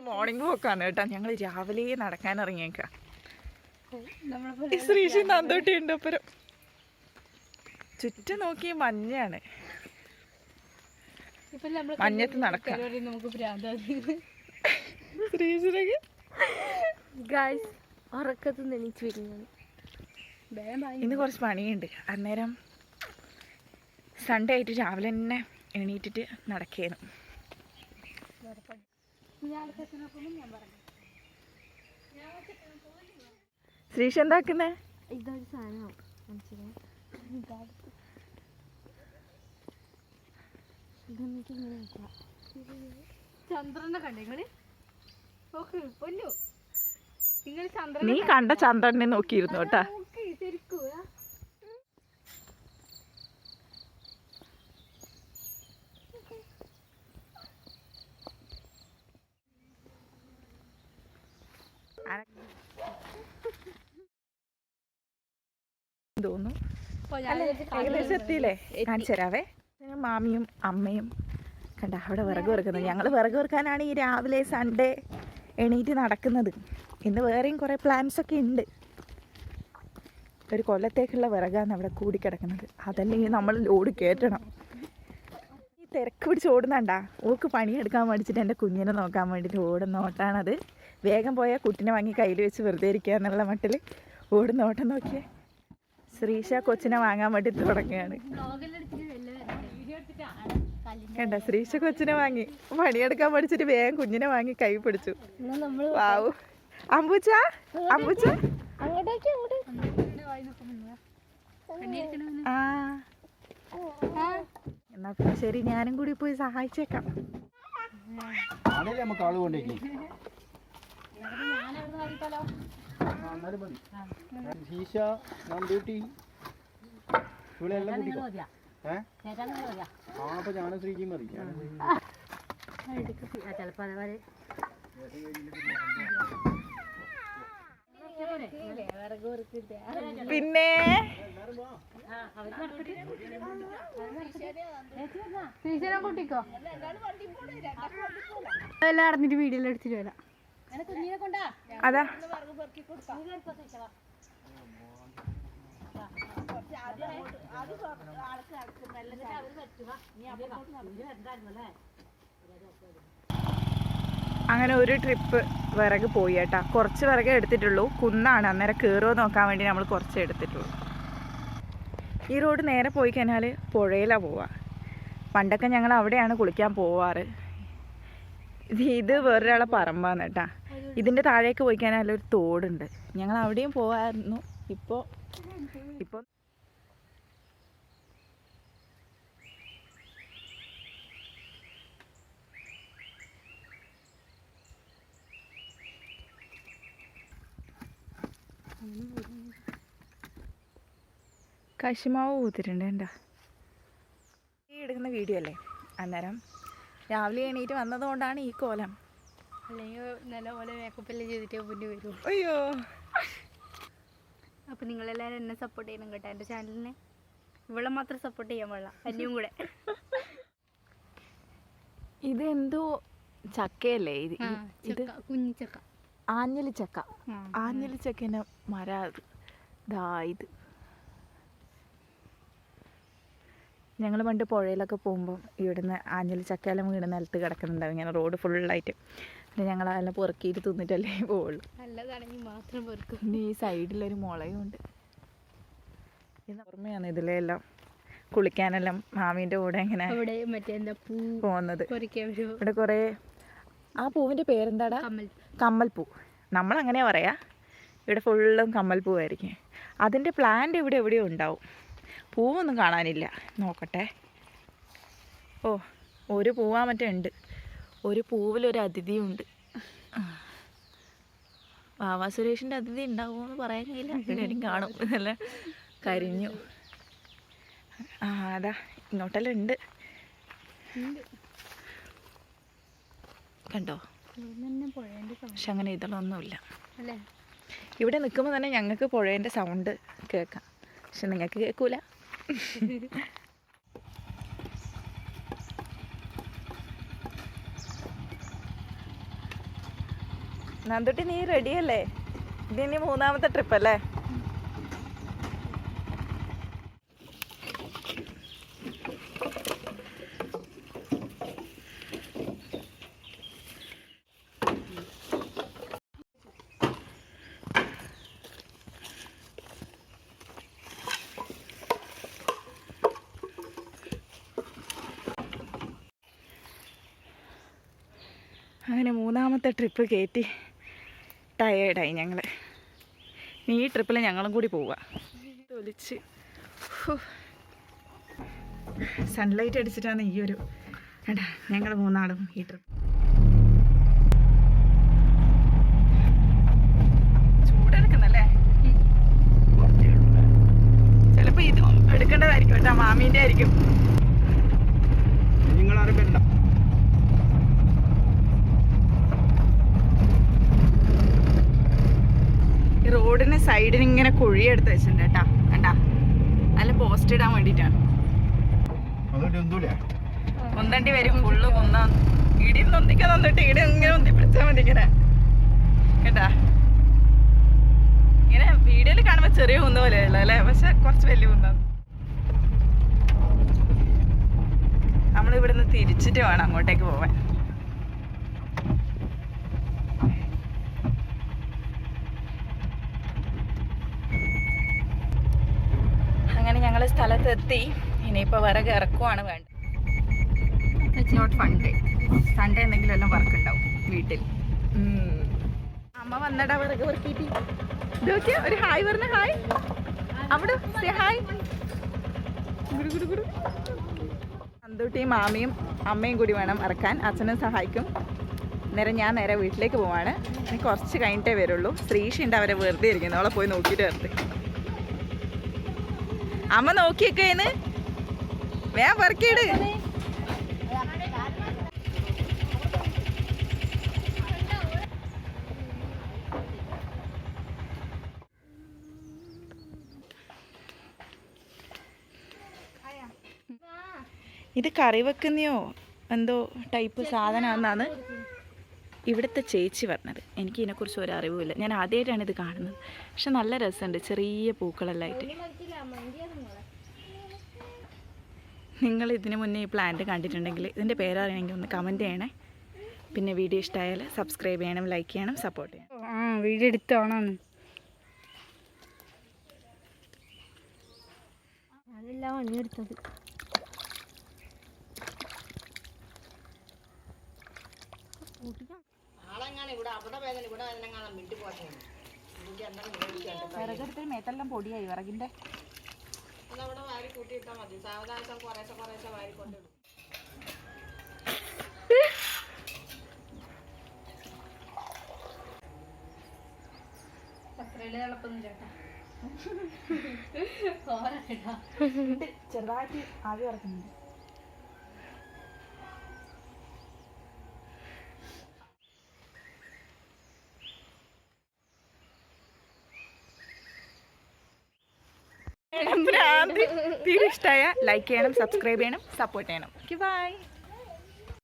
Morning വാക്കാണ് കേട്ടോ. ഞങ്ങൾ രാവിലെ നടക്കാൻ ഇറങ്ങിയേക്കാം. ശ്രീഷി നന്ദോട്ടി ഉണ്ട് അപ്പുറം. ചുറ്റും നോക്കി മഞ്ഞാണ്. മഞ്ഞത്ത് നടക്കാം. ഇന്ന് കുറച്ച് പണിയുണ്ട്. അന്നേരം സൺഡേ ആയിട്ട് രാവിലെ തന്നെ എണീറ്റിട്ട് നടക്കേനു. ശ്രീഷ എന്താക്കുന്നേ? ഇതൊരു സാധനം ചന്ദ്രനെ കണ്ടേ നീ കണ്ട ചന്ദ്രനെ നോക്കിയിരുന്നു കേട്ടാ. തോന്നുന്നു ഏകദേശം എത്തിയില്ലേ? കാണിച്ചു തരാവേ. മാമിയും അമ്മയും കണ്ട അവിടെ വിറക് വെറുക്കുന്നത്. ഞങ്ങൾ വിറക് വെറുക്കാനാണ് ഈ രാവിലെ സൺഡേ എണീറ്റ് നടക്കുന്നത്. ഇന്ന് വേറെയും കുറേ പ്ലാൻസൊക്കെ ഉണ്ട്. ഒരു കൊല്ലത്തേക്കുള്ള വിറകാണ് അവിടെ കൂടിക്കിടക്കുന്നത്. അതല്ലെങ്കിൽ നമ്മൾ ലോഡ് കയറ്റണം. ഈ തിരക്ക് പിടിച്ച് ഓടുന്നുണ്ടാ. ഓക്ക് പണിയെടുക്കാൻ മേടിച്ചിട്ട് എൻ്റെ കുഞ്ഞിനെ നോക്കാൻ വേണ്ടിയിട്ട് ഓടുന്ന ഓട്ടാണത്. വേഗം പോയാൽ കുട്ടിനെ വാങ്ങി കയ്യിൽ വെച്ച് വെറുതെ ഇരിക്കുക എന്നുള്ള മട്ടിൽ ഓടുന്ന ഓട്ടം നോക്കിയേ. ശ്രീഷ കൊച്ചിനെ വാങ്ങാൻ വേണ്ടി തുടങ്ങുകയാണ്. കണ്ട ശ്രീഷ കൊച്ചിനെ വാങ്ങി പണിയെടുക്കാൻ പഠിച്ചിട്ട് വേഗം കുഞ്ഞിനെ വാങ്ങി കൈ പിടിച്ചു. വാവു അമ്പൂച്ച അമ്പൂച്ച. എന്നാ പിന്നെ ശരി, ഞാനും കൂടി പോയി സഹായിച്ചേക്കാം. പിന്നെ കൂട്ടിക്കോ എല്ലാം നടന്നിട്ട് വീഡിയോ എടുത്തിട്ട് വരാം. അതാ അങ്ങനെ ഒരു ട്രിപ്പ് വിറക് പോയി കേട്ടാ. കുറച്ച് വിറക് എടുത്തിട്ടുള്ളൂ. കുന്നാണ്, അന്നേരം കയറുമോ നോക്കാൻ വേണ്ടി നമ്മൾ കുറച്ച് എടുത്തിട്ടുള്ളൂ. ഈ റോഡ് നേരെ പോയി കഴിഞ്ഞാൽ പുഴയിലാണ് പോവുക. പണ്ടൊക്കെ ഞങ്ങൾ അവിടെയാണ് കുളിക്കാൻ പോവാറ്. ഇത് വേറൊരാളെ പറമ്പാണ് കേട്ടാ. ഇതിൻ്റെ താഴേക്ക് പോയി കഴിഞ്ഞാൽ ഒരു തോടുണ്ട്. ഞങ്ങൾ അവിടെയും പോവായിരുന്നു. ഇപ്പോൾ കശുമാവ് പൂത്തിട്ടുണ്ട്. എന്താ ഈ എടുക്കുന്ന വീഡിയോ അല്ലേ? അന്നേരം രാവിലെ എണീറ്റ് വന്നതുകൊണ്ടാണ് ഈ കോലം. അല്ലെങ്കിൽ നല്ലപോലെ മേക്കപ്പെല്ലാം ചെയ്തിട്ട് മുന്നേ വരും. അയ്യോ, അപ്പം നിങ്ങളെല്ലാവരും എന്നെ സപ്പോർട്ട് ചെയ്യണം കേട്ടോ. എൻ്റെ ചാനലിനെ ഇവിടെ മാത്രം സപ്പോർട്ട് ചെയ്യാൻ പാടില്ല, അന്യം കൂടെ. ഇതെന്തോ ചക്കയല്ലേ? ഇത് കുഞ്ഞിച്ചക്ക, ആഞ്ഞലിച്ചക്ക. ആഞ്ഞലിച്ചക്കൻ്റെ മരം അത്. ദാ ഇത് ഞങ്ങൾ പണ്ട് പുഴയിലൊക്കെ പോകുമ്പോൾ ഇവിടുന്ന് ആഞ്ഞലിച്ചക്കയെല്ലാം വീണ് നിലത്ത് കിടക്കുന്നുണ്ടാവും ഇങ്ങനെ റോഡ് ഫുള്ളായിട്ട്. പിന്നെ ഞങ്ങൾ അതെല്ലാം പൊറുക്കിയിട്ട് തിന്നിട്ടല്ലേ പോവുള്ളൂ. നല്ലതാണെങ്കിൽ മാത്രം പൊറുക്കും. പിന്നെ ഈ സൈഡിലൊരു മുളയും ഉണ്ട്. ഇത് ഓർമ്മയാണ് ഇതിലെല്ലാം കുളിക്കാനെല്ലാം മാമീൻ്റെ കൂടെ ഇങ്ങനെ പോകുന്നത്. ഇവിടെ കുറേ ആ പൂവിൻ്റെ പേരെന്താടാ? കമ്മൽപ്പൂ. നമ്മളങ്ങനെ പറയാ. ഇവിടെ ഫുള്ളും കമ്മൽപ്പൂവായിരിക്കും. അതിൻ്റെ പ്ലാന്റ് ഇവിടെ എവിടെയോ ഉണ്ടാവും. പൂവൊന്നും കാണാനില്ല. നോക്കട്ടെ. ഓ, ഒരു പൂവാ മറ്റേ ഉണ്ട്. ഒരു പൂവിലൊരു അതിഥിയുണ്ട്. വാവാ സുരേഷിൻ്റെ അതിഥി ഉണ്ടാവുമോ എന്ന് പറയാൻ കഴിയില്ല. എവിടെയും കാണും. ഇതെല്ലാം കരിഞ്ഞു. അതാ ഇങ്ങോട്ടെല്ലാം ഉണ്ട്. കണ്ടോ? പക്ഷെ അങ്ങനെ ഇതൊന്നുമില്ല. ഇവിടെ നിൽക്കുമ്പോൾ തന്നെ ഞങ്ങൾക്ക് പുഴേൻ്റെ സൗണ്ട് കേൾക്കാം. പക്ഷെ നിങ്ങൾക്ക് കേൾക്കൂല. നന്ദുട്ടി നീ റെഡിയല്ലേ? ഇതിനി 3ാമത്തെ ട്രിപ്പല്ലേ? അങ്ങനെ 3ാമത്തെ ട്രിപ്പ് കയറ്റി ടയേർഡായി ഞങ്ങൾ. ഈ ട്രിപ്പിൽ ഞങ്ങളും കൂടി പോവുക. തൊലിച്ച് സൺലൈറ്റ് അടിച്ചിട്ടാണ് ഈ ഒരു വേണ്ട ഞങ്ങൾ 3 ഈ ട്രിപ്പ്. ചൂടെടുക്കുന്നല്ലേ? ചിലപ്പോൾ ഇതും എടുക്കേണ്ടതായിരിക്കും കേട്ടോ, മാമീൻ്റെ ആയിരിക്കും. റോഡിന് സൈഡിന് ഇങ്ങനെ കുഴിയെടുത്ത് വെച്ചിട്ടുണ്ട് കേട്ടാ. കണ്ടാ, നല്ല പോസ്റ്റ് ഇടാൻ വേണ്ടിട്ടാണ്. ഒന്നണ്ടി വരും ഫുള്ള് കൊന്നാ ഇടി നൊന്തിക്കാൻ തന്നിട്ട് ഇടി ഇങ്ങനെ ഒന്തി പിടിച്ചാൽ മതി ഇങ്ങനെ കേട്ടാ. ഇങ്ങനെ വീഡിയോയിൽ കാണുമ്പോൾ ചെറിയ കുന്ന പോലെയുള്ള അല്ലേ, പക്ഷെ കുറച്ച് വലിയ കുന്നാണ്. നമ്മളിവിടുന്ന് തിരിച്ചിട്ട് വേണം അങ്ങോട്ടേക്ക് പോവാൻ. അങ്ങനെ ഞങ്ങൾ സ്ഥലത്തെത്തി. ഇനിയിപ്പോൾ വിറക് ഇറക്കുവാണ് വേണ്ടത്. നോട്ട് ഫണ്ടേ, സൺഡേ എന്തെങ്കിലും എല്ലാം വർക്ക് ഉണ്ടാവും വീട്ടിൽ. അമ്മ വന്നടാ വിറക് പെറുക്കിയിട്ട്. ഇതൊക്കെ ഒരു ഹായ് പറഞ്ഞ ഹായ് അവിടെ ഹായ്. നന്ദൂട്ടിയും മാമിയും അമ്മയും കൂടി വേണം ഇറക്കാൻ. അച്ഛനും സഹായിക്കും. ഞാൻ നേരെ വീട്ടിലേക്ക് പോവാണ്. ഇനി കുറച്ച് കഴിഞ്ഞിട്ടേ വരുള്ളൂ. ശ്രീഷുണ്ട് അവരെ വെറുതെ ഇരിക്കുന്നു. അവളെ പോയി നോക്കിയിട്ട് വരട്ടെ. അമ്മ നോക്കിയേക്കേന്ന് വേഗം പെറുക്കിയിട്. ഇത് കറി വെക്കുന്നയോ എന്തോ ടൈപ്പ് സാധനമാണെന്നാണ് ഇവിടുത്തെ ചേച്ചി പറഞ്ഞത്. എനിക്ക് ഇതിനെക്കുറിച്ച് ഒരു അറിവുമില്ല. ഞാൻ ആദ്യമായിട്ടാണ് ഇത് കാണുന്നത്. പക്ഷെ നല്ല രസമുണ്ട്, ചെറിയ പൂക്കളെല്ലാം ആയിട്ട്. നിങ്ങൾ ഇതിനു മുന്നേ ഈ പ്ലാന്റ് കണ്ടിട്ടുണ്ടെങ്കിൽ ഇതിൻ്റെ പേരറിയണമെങ്കിൽ ഒന്ന് കമൻറ്റ് ചെയ്യണേ. പിന്നെ വീഡിയോ ഇഷ്ടമായാൽ സബ്സ്ക്രൈബ് ചെയ്യണം, ലൈക്ക് ചെയ്യണം, സപ്പോർട്ട് ചെയ്യണം. വീഡിയോ എടുത്തോണാണ് അതെല്ലാം പണിയെടുത്തത്. വിറകെടുത്ത് മേത്തെല്ലാം പൊടിയായി വിറകിൻ്റെ. ചെറുതായിട്ട് ആവി ഇറക്കുന്നുണ്ട്. തീരെ ഇഷ്ടമായ ലൈക്ക് ചെയ്യണം, സബ്സ്ക്രൈബ് ചെയ്യണം, സപ്പോർട്ട് ചെയ്യണം. ബൈ.